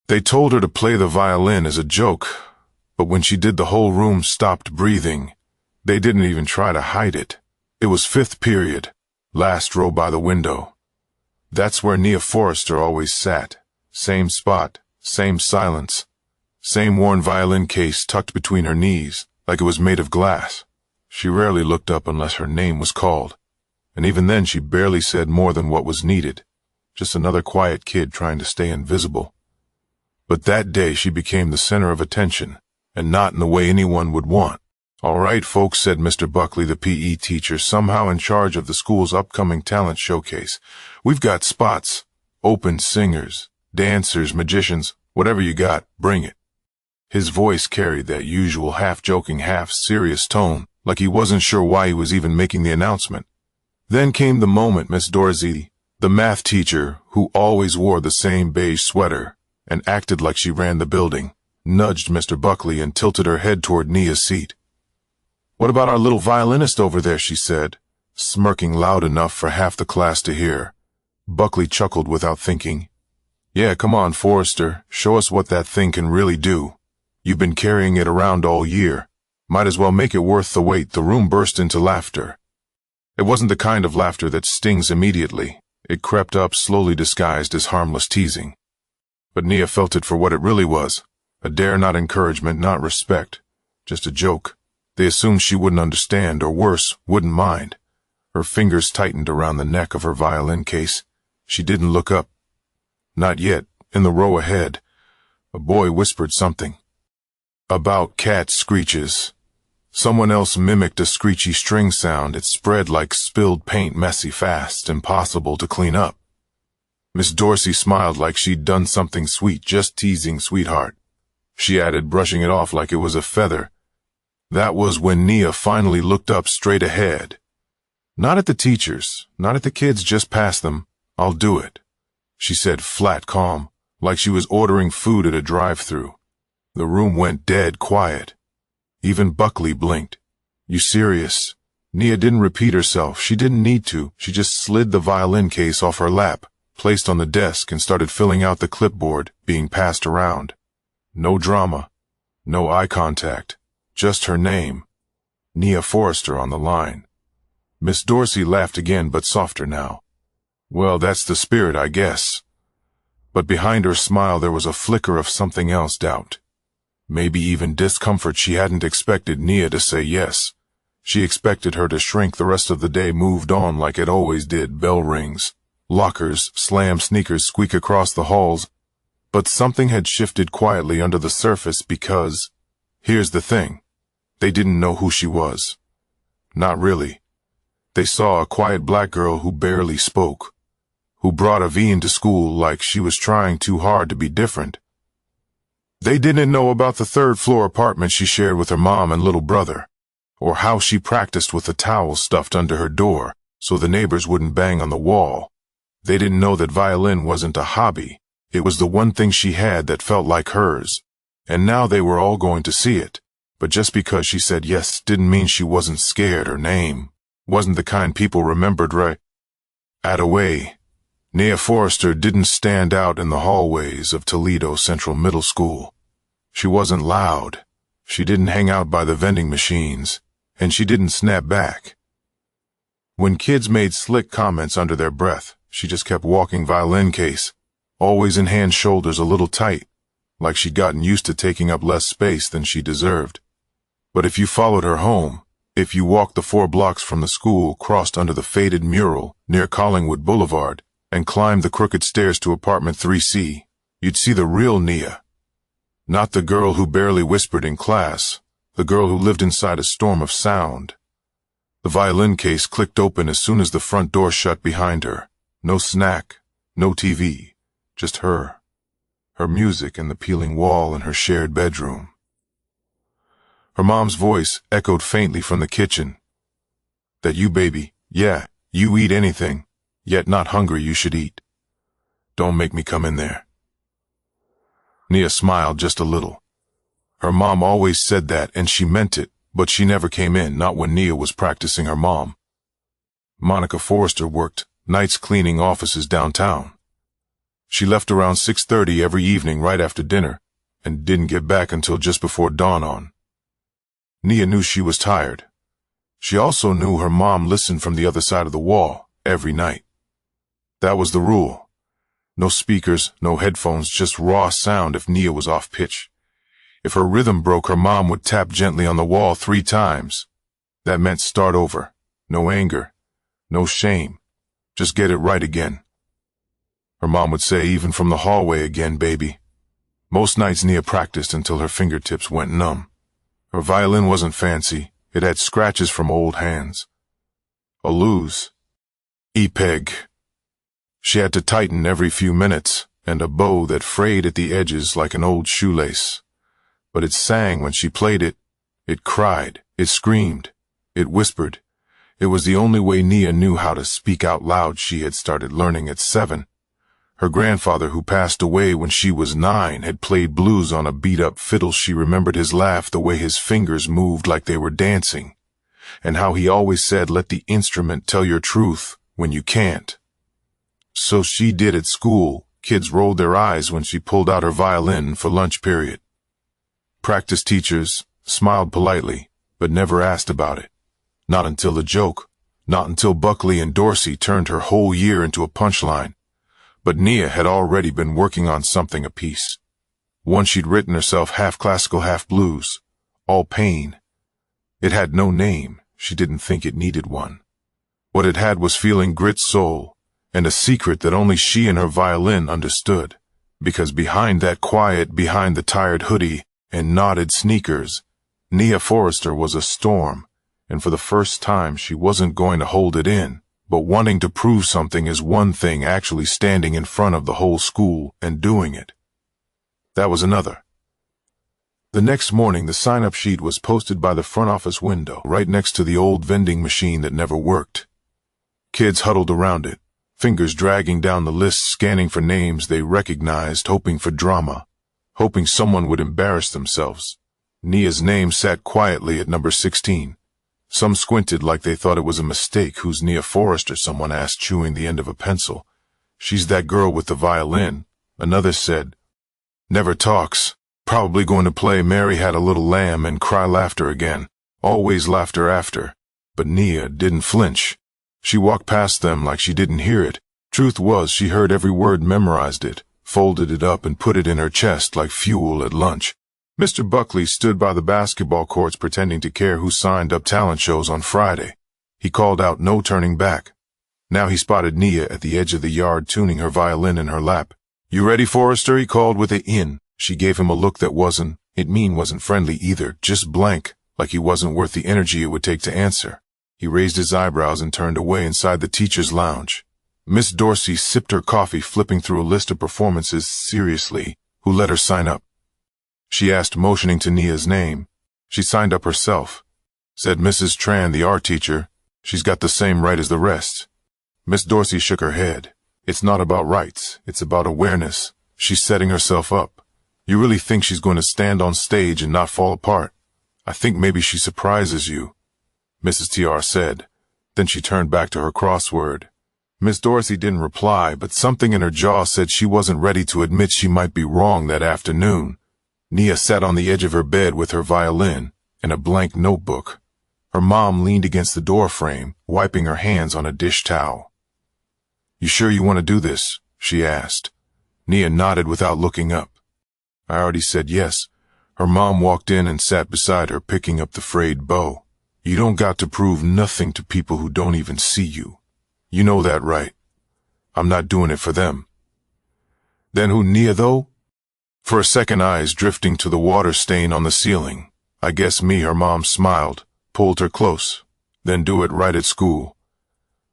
They told her to play the violin as a joke, but when she did the whole room stopped breathing. They didn't even try to hide it. It was fifth period, last row by the window. That's where Nia Forrester always sat. Same spot, same silence, same worn violin case tucked between her knees, like it was made of glass. She rarely looked up unless her name was called, and even then she barely said more than what was needed. Just another quiet kid trying to stay invisible. But that day she became the center of attention, and not in the way anyone would want. "All right, folks," said Mr. Buckley, the PE teacher, somehow in charge of the school's upcoming talent showcase. "We've got spots, open singers, dancers, magicians, whatever you got, bring it." His voice carried that usual half-joking, half-serious tone, like he wasn't sure why he was even making the announcement. Then came the moment Miss Dorsey, the math teacher, who always wore the same beige sweater and acted like she ran the building, nudged Mr. Buckley and tilted her head toward Nia's seat. "What about our little violinist over there?" she said, smirking loud enough for half the class to hear. Buckley chuckled without thinking. "Yeah, come on, Forrester, show us what that thing can really do. You've been carrying it around all year. Might as well make it worth the wait." The room burst into laughter. It wasn't the kind of laughter that stings immediately. It crept up, slowly disguised as harmless teasing. But Nia felt it for what it really was. A dare, not encouragement, not respect. Just a joke. They assumed she wouldn't understand, or worse, wouldn't mind. Her fingers tightened around the neck of her violin case. She didn't look up. Not yet. In the row ahead, a boy whispered something. About cat screeches. Someone else mimicked a screechy string sound. It spread like spilled paint, messy, fast, impossible to clean up. Miss Dorsey smiled like she'd done something sweet. "Just teasing, sweetheart," she added, brushing it off like it was a feather. That was when Nia finally looked up straight ahead. Not at the teachers, not at the kids just past them. "I'll do it," she said, flat calm, like she was ordering food at a drive-thru. The room went dead quiet. Even Buckley blinked. "You serious?" Nia didn't repeat herself. She didn't need to. She just slid the violin case off her lap, placed on the desk, and started filling out the clipboard being passed around. No drama, no eye contact, just her name, Nia Forrester, on the line. Miss Dorsey laughed again, but softer now. "Well, that's the spirit, I guess." But behind her smile there was a flicker of something else, doubt. Maybe even discomfort. She hadn't expected Nia to say yes. She expected her to shrink. The rest of the day moved on like it always did. Bell rings, lockers slam, sneakers squeak across the halls. But something had shifted quietly under the surface, because, here's the thing, they didn't know who she was. Not really. They saw a quiet black girl who barely spoke, who brought a V into school like she was trying too hard to be different. They didn't know about the third-floor apartment she shared with her mom and little brother, or how she practiced with a towel stuffed under her door so the neighbors wouldn't bang on the wall. They didn't know that violin wasn't a hobby. It was the one thing she had that felt like hers, and now they were all going to see it. But just because she said yes didn't mean she wasn't scared. Her name wasn't the kind people remembered right away. Nia Forrester didn't stand out in the hallways of Toledo Central Middle School. She wasn't loud. She didn't hang out by the vending machines, and she didn't snap back. When kids made slick comments under their breath, she just kept walking, violin case, always in hand, shoulders a little tight, like she'd gotten used to taking up less space than she deserved. But if you followed her home, if you walked the 4 blocks from the school, crossed under the faded mural near Collingwood Boulevard, and climbed the crooked stairs to apartment 3C, you'd see the real Nia. Not the girl who barely whispered in class, the girl who lived inside a storm of sound. The violin case clicked open as soon as the front door shut behind her. No snack, no TV, just her. Her music and the peeling wall in her shared bedroom. Her mom's voice echoed faintly from the kitchen. "That you, baby? Yeah, you eat anything. Yet not hungry, you should eat. Don't make me come in there." Nia smiled just a little. Her mom always said that, and she meant it, but she never came in, not when Nia was practicing her mom. Monica Forrester worked nights cleaning offices downtown. She left around 6:30 every evening right after dinner, and didn't get back until just before dawn on. Nia knew she was tired. She also knew her mom listened from the other side of the wall every night. That was the rule. No speakers, no headphones, just raw sound if Nia was off pitch. If her rhythm broke, her mom would tap gently on the wall 3 times. That meant start over. No anger, no shame. Just get it right again. Her mom would say, even from the hallway again, baby. Most nights Nia practiced until her fingertips went numb. Her violin wasn't fancy. It had scratches from old hands. A lose. E-peg. She had to tighten every few minutes, and a bow that frayed at the edges like an old shoelace. But it sang when she played it. It cried. It screamed. It whispered. It was the only way Nia knew how to speak out loud. She had started learning at 7. Her grandfather, who passed away when she was 9, had played blues on a beat-up fiddle. She remembered his laugh, the way his fingers moved like they were dancing, and how he always said, let the instrument tell your truth when you can't. So she did at school. Kids rolled their eyes when she pulled out her violin for lunch period. Practice teachers smiled politely, but never asked about it. Not until the joke. Not until Buckley and Dorsey turned her whole year into a punchline. But Nia had already been working on something apiece. One she'd written herself, half classical, half blues. All pain. It had no name. She didn't think it needed one. What it had was feeling, grit, soul, and a secret that only she and her violin understood. Because behind that quiet, behind the tired hoodie and knotted sneakers, Nia Forrester was a storm, and for the first time she wasn't going to hold it in. But wanting to prove something is one thing, actually standing in front of the whole school and doing it, that was another. The next morning, the sign-up sheet was posted by the front office window, right next to the old vending machine that never worked. Kids huddled around it, fingers dragging down the list, scanning for names they recognized, hoping for drama, hoping someone would embarrass themselves. Nia's name sat quietly at number 16. Some squinted like they thought it was a mistake. Who's Nia Forrester? Someone asked, chewing the end of a pencil. She's that girl with the violin. Another said, never talks. Probably going to play Mary Had a Little Lamb and cry laughter again. Always laughter after. But Nia didn't flinch. She walked past them like she didn't hear it. Truth was, she heard every word, memorized it, folded it up and put it in her chest like fuel at lunch. Mr. Buckley stood by the basketball courts pretending to care who signed up talent shows on Friday. He called out, no turning back. Now he spotted Nia at the edge of the yard, tuning her violin in her lap. You ready, Forrester? He called with an in. She gave him a look that wasn't friendly either, just blank, like he wasn't worth the energy it would take to answer. He raised his eyebrows and turned away. Inside the teacher's lounge, Miss Dorsey sipped her coffee, flipping through a list of performances. Seriously, who let her sign up? She asked, motioning to Nia's name. She signed up herself. Said Mrs. Tran, the art teacher. She's got the same right as the rest. Miss Dorsey shook her head. It's not about rights. It's about awareness. She's setting herself up. You really think she's going to stand on stage and not fall apart? I think maybe she surprises you, Mrs. TR said. Then she turned back to her crossword. Miss Dorsey didn't reply, but something in her jaw said she wasn't ready to admit she might be wrong that afternoon. Nia sat on the edge of her bed with her violin and a blank notebook. Her mom leaned against the door frame, wiping her hands on a dish towel. You sure you want to do this? She asked. Nia nodded without looking up. I already said yes. Her mom walked in and sat beside her, picking up the frayed bow. You don't got to prove nothing to people who don't even see you. You know that, right? I'm not doing it for them. Then who, Nia, though? For a second, eyes drifting to the water stain on the ceiling. I guess me. Her mom smiled, pulled her close. Then do it right at school.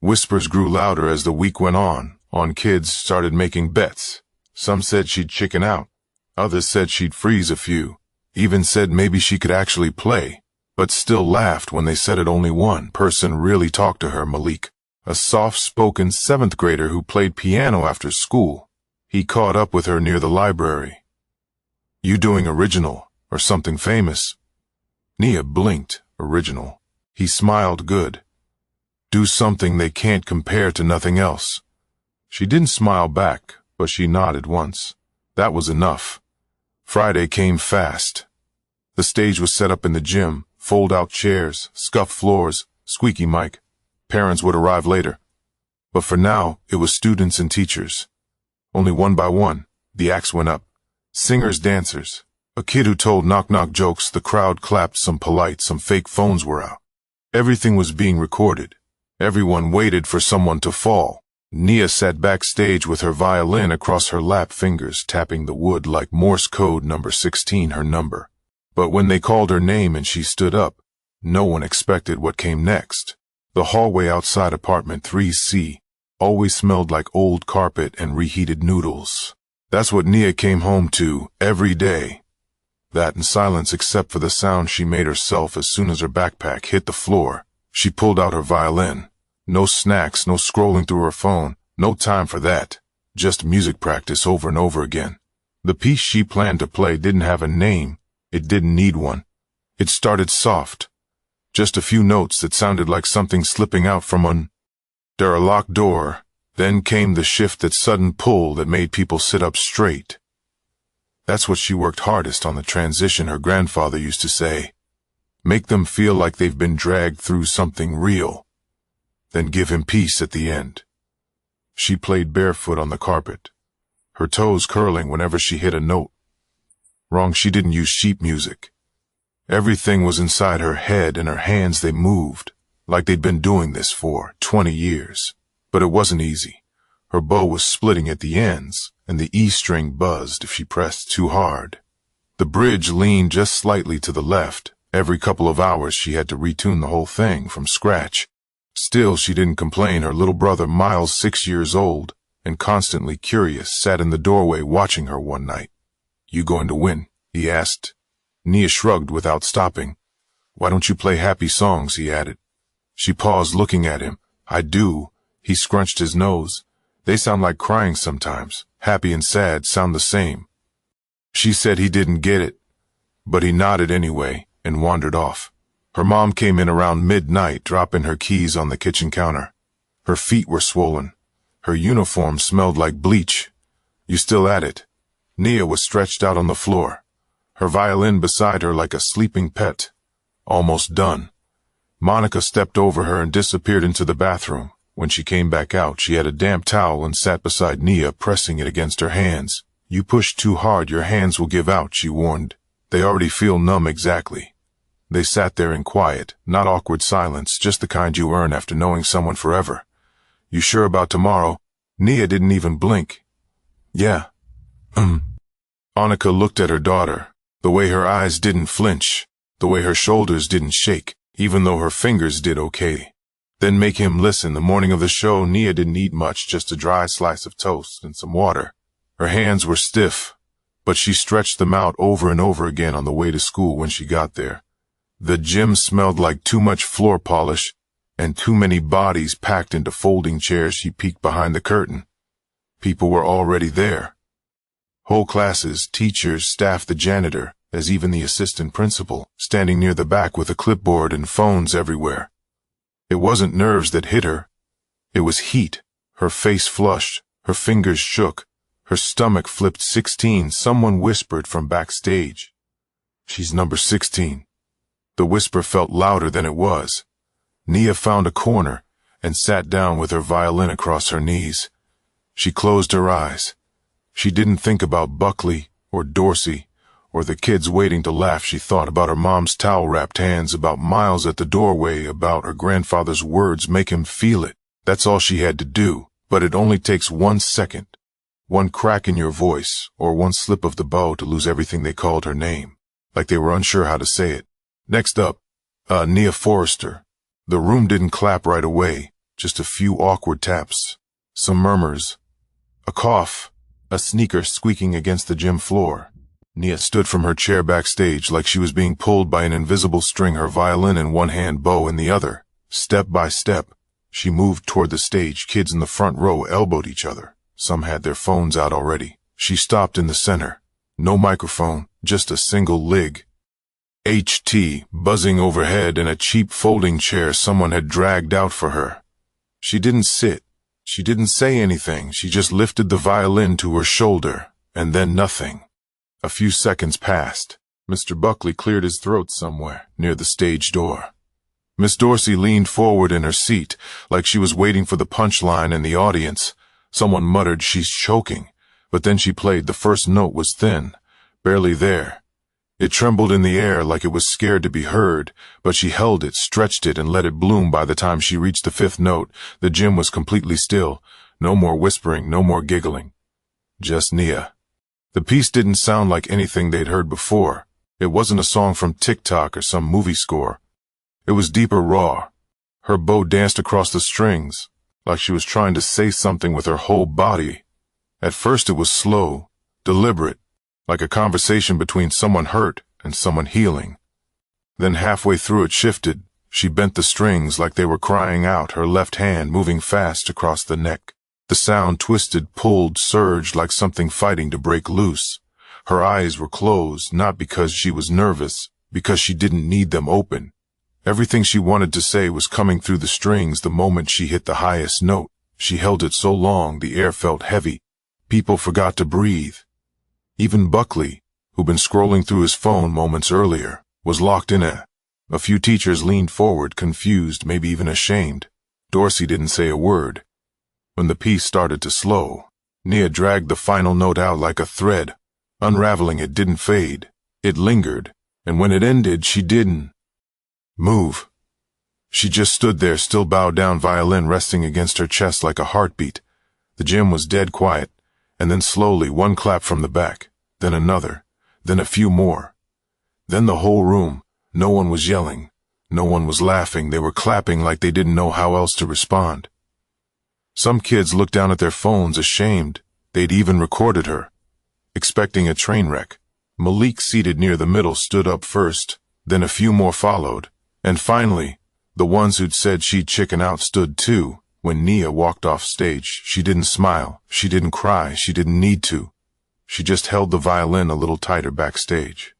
Whispers grew louder as the week went on. Kids started making bets. Some said she'd chicken out. Others said she'd freeze a few. Even said maybe she could actually play, but still laughed when they said it. Only one person really talked to her, Malik, a soft-spoken 7th grader who played piano after school. He caught up with her near the library. You doing original or something famous? Nia blinked. Original. He smiled. Good. Do something they can't compare to nothing else. She didn't smile back, but she nodded once. That was enough. Friday came fast. The stage was set up in the gym, fold-out chairs, scuffed floors, squeaky mic. Parents would arrive later. But for now, it was students and teachers. Only one by one, the acts went up. Singers, dancers. A kid who told knock-knock jokes, the crowd clapped, some polite, some fake. Phones were out. Everything was being recorded. Everyone waited for someone to fall. Nia sat backstage with her violin across her lap, fingers tapping the wood like Morse code, number 16, her number. But when they called her name and she stood up, no one expected what came next. The hallway outside apartment 3C always smelled like old carpet and reheated noodles. That's what Nia came home to every day. That and silence, except for the sound she made herself as soon as her backpack hit the floor. She pulled out her violin. No snacks, no scrolling through her phone, no time for that. Just music practice over and over again. The piece she planned to play didn't have a name. It didn't need one. It started soft. Just a few notes that sounded like something slipping out from under a locked door. Then came the shift, that sudden pull that made people sit up straight. That's what she worked hardest on, the transition. Her grandfather used to say, make them feel like they've been dragged through something real, then give him peace at the end. She played barefoot on the carpet, her toes curling whenever she hit a note. Wrong, she didn't use sheet music. Everything was inside her head, and her hands, they moved like they'd been doing this for 20 years. But it wasn't easy. Her bow was splitting at the ends, and the E string buzzed if she pressed too hard. The bridge leaned just slightly to the left. Every couple of hours she had to retune the whole thing from scratch. Still, she didn't complain. Her little brother, Miles, 6 years old and constantly curious, sat in the doorway watching her one night. You going to win? He asked. Nia shrugged without stopping. Why don't you play happy songs? He added. She paused, looking at him. I do. He scrunched his nose. They sound like crying sometimes. Happy and sad sound the same. She said he didn't get it, but he nodded anyway and wandered off. Her mom came in around midnight, dropping her keys on the kitchen counter. Her feet were swollen. Her uniform smelled like bleach. You still at it? Nia was stretched out on the floor, her violin beside her like a sleeping pet. Almost done. Monica stepped over her and disappeared into the bathroom. When she came back out, she had a damp towel and sat beside Nia, pressing it against her hands. You push too hard, your hands will give out, she warned. They already feel numb. Exactly. They sat there in quiet, not awkward silence, just the kind you earn after knowing someone forever. You sure about tomorrow? Nia didn't even blink. Yeah. Annika looked at her daughter, the way her eyes didn't flinch, the way her shoulders didn't shake, even though her fingers did okay. Then make him listen. The morning of the show, Nia didn't eat much, just a dry slice of toast and some water. Her hands were stiff, but she stretched them out over and over again on the way to school when she got there. The gym smelled like too much floor polish and too many bodies packed into folding chairs. She peeked behind the curtain. People were already there. Whole classes, teachers, staff, the janitor, as even the assistant principal, standing near the back with a clipboard and phones everywhere. It wasn't nerves that hit her. It was heat. Her face flushed. Her fingers shook. Her stomach flipped. 16. Someone whispered from backstage. She's number 16. The whisper felt louder than it was. Nia found a corner and sat down with her violin across her knees. She closed her eyes. She didn't think about Buckley or Dorsey or the kids waiting to laugh. She thought about her mom's towel-wrapped hands, about Miles at the doorway, about her grandfather's words. Make him feel it. That's all she had to do. But it only takes 1 second. One crack in your voice, or one slip of the bow to lose everything. They called her name, like they were unsure how to say it. Next up, Nia Forrester. The room didn't clap right away, just a few awkward taps, some murmurs, a cough, a sneaker squeaking against the gym floor. Nia stood from her chair backstage like she was being pulled by an invisible string, her violin in one hand, bow in the other. Step by step, she moved toward the stage. Kids in the front row elbowed each other. Some had their phones out already. She stopped in the center. No microphone, just a single lig. HT buzzing overhead and a cheap folding chair someone had dragged out for her. She didn't sit. She didn't say anything, she just lifted the violin to her shoulder, and then nothing. A few seconds passed. Mr. Buckley cleared his throat somewhere, near the stage door. Miss Dorsey leaned forward in her seat, like she was waiting for the punchline in the audience. Someone muttered, "She's choking," but then she played. The first note was thin, barely there. It trembled in the air like it was scared to be heard, but she held it, stretched it, and let it bloom. By the time she reached the fifth note, the gym was completely still. No more whispering, no more giggling. Just Nia. The piece didn't sound like anything they'd heard before. It wasn't a song from TikTok or some movie score. It was deeper, raw. Her bow danced across the strings, like she was trying to say something with her whole body. At first it was slow, deliberate, like a conversation between someone hurt and someone healing. Then halfway through it shifted. She bent the strings like they were crying out, her left hand moving fast across the neck. The sound twisted, pulled, surged like something fighting to break loose. Her eyes were closed, not because she was nervous, because she didn't need them open. Everything she wanted to say was coming through the strings the moment she hit the highest note. She held it so long the air felt heavy. People forgot to breathe. Even Buckley, who'd been scrolling through his phone moments earlier, was locked in a few teachers leaned forward, confused, maybe even ashamed. Dorsey didn't say a word. When the piece started to slow, Nia dragged the final note out like a thread. Unraveling it didn't fade. It lingered, and when it ended, she didn't move. She just stood there, still bowed down, violin resting against her chest like a heartbeat. The gym was dead quiet, and then slowly one clap from the back, then another, then a few more. Then the whole room. No one was yelling. No one was laughing. They were clapping like they didn't know how else to respond. Some kids looked down at their phones, ashamed. They'd even recorded her, expecting a train wreck. Malik, seated near the middle, stood up first, then a few more followed, and finally, the ones who'd said she'd chicken out stood too. When Nia walked off stage, she didn't smile, she didn't cry, she didn't need to. She just held the violin a little tighter backstage.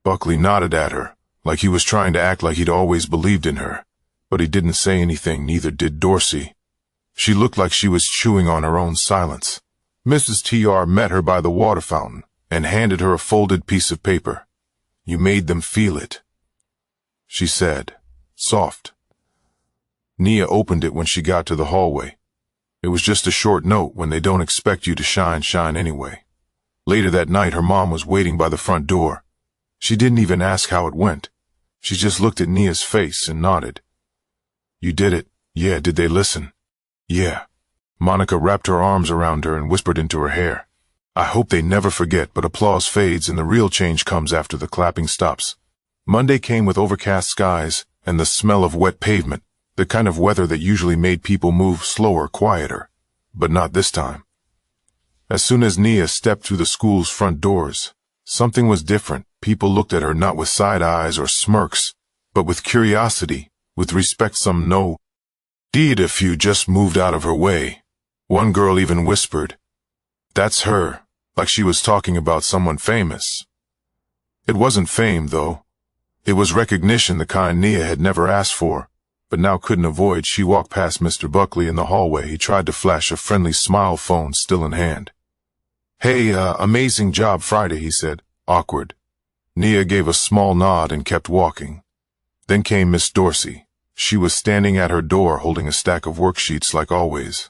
Buckley nodded at her, like he was trying to act like he'd always believed in her, but he didn't say anything, neither did Dorsey. She looked like she was chewing on her own silence. Mrs. TR met her by the water fountain and handed her a folded piece of paper. "You made them feel it," she said, soft. Nia opened it when she got to the hallway. It was just a short note. When they don't expect you to shine, shine anyway. Later that night, her mom was waiting by the front door. She didn't even ask how it went. She just looked at Nia's face and nodded. "You did it." "Yeah." "Did they listen?" "Yeah." Monica wrapped her arms around her and whispered into her hair. "I hope they never forget," but applause fades and the real change comes after the clapping stops. Monday came with overcast skies and the smell of wet pavement. The kind of weather that usually made people move slower, quieter. But not this time. As soon as Nia stepped through the school's front doors, something was different. People looked at her not with side eyes or smirks, but with curiosity, with respect. Some no. Deed, a few just moved out of her way. One girl even whispered, "That's her," like she was talking about someone famous. It wasn't fame, though. It was recognition, the kind Nia had never asked for, but now couldn't avoid. She walked past Mr. Buckley in the hallway. He tried to flash a friendly smile, phone still in hand. "Hey, amazing job Friday," he said, awkward. Nia gave a small nod and kept walking. Then came Miss Dorsey. She was standing at her door holding a stack of worksheets like always.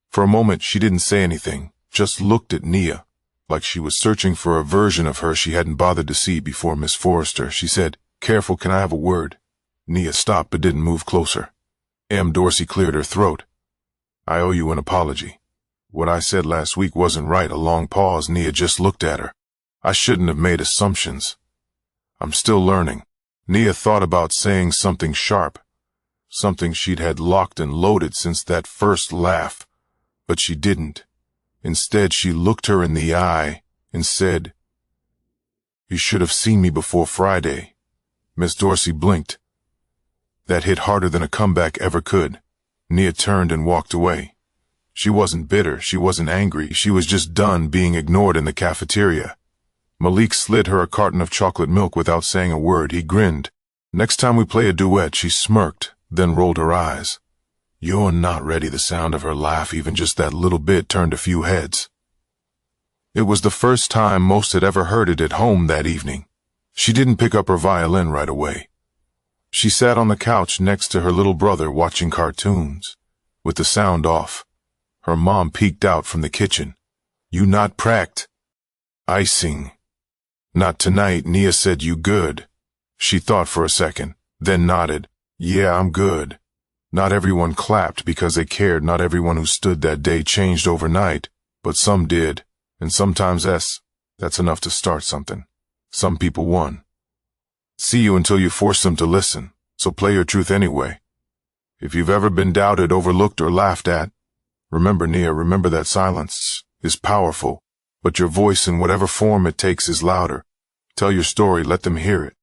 For a moment she didn't say anything, just looked at Nia, like she was searching for a version of her she hadn't bothered to see before. "Miss Forrester," she said, "careful, can I have a word?" Nia stopped but didn't move closer. Dorsey cleared her throat. "I owe you an apology. What I said last week wasn't right." A long pause. Nia just looked at her. "I shouldn't have made assumptions. I'm still learning." Nia thought about saying something sharp, something she'd had locked and loaded since that first laugh, but she didn't. Instead, she looked her in the eye and said, "You should have seen me before Friday." Miss Dorsey blinked. That hit harder than a comeback ever could. Nia turned and walked away. She wasn't bitter, she wasn't angry, she was just done being ignored in the cafeteria. Malik slid her a carton of chocolate milk without saying a word. He grinned. "Next time we play a duet," she smirked, then rolled her eyes. "You're not ready." The sound of her laugh, even just that little bit, turned a few heads. It was the first time most had ever heard it at home that evening. She didn't pick up her violin right away. She sat on the couch next to her little brother watching cartoons, with the sound off. Her mom peeked out from the kitchen. "You not pract?" "Icing." "Not tonight." Nia said, "You good?" She thought for a second, then nodded. "Yeah, I'm good." Not everyone clapped because they cared. Not everyone who stood that day changed overnight, but some did, and sometimes that's enough to start something. Some people won. See you until you force them to listen, so play your truth anyway. If you've ever been doubted, overlooked, or laughed at, remember, Nia, remember that silence is powerful, but your voice in whatever form it takes is louder. Tell your story, let them hear it.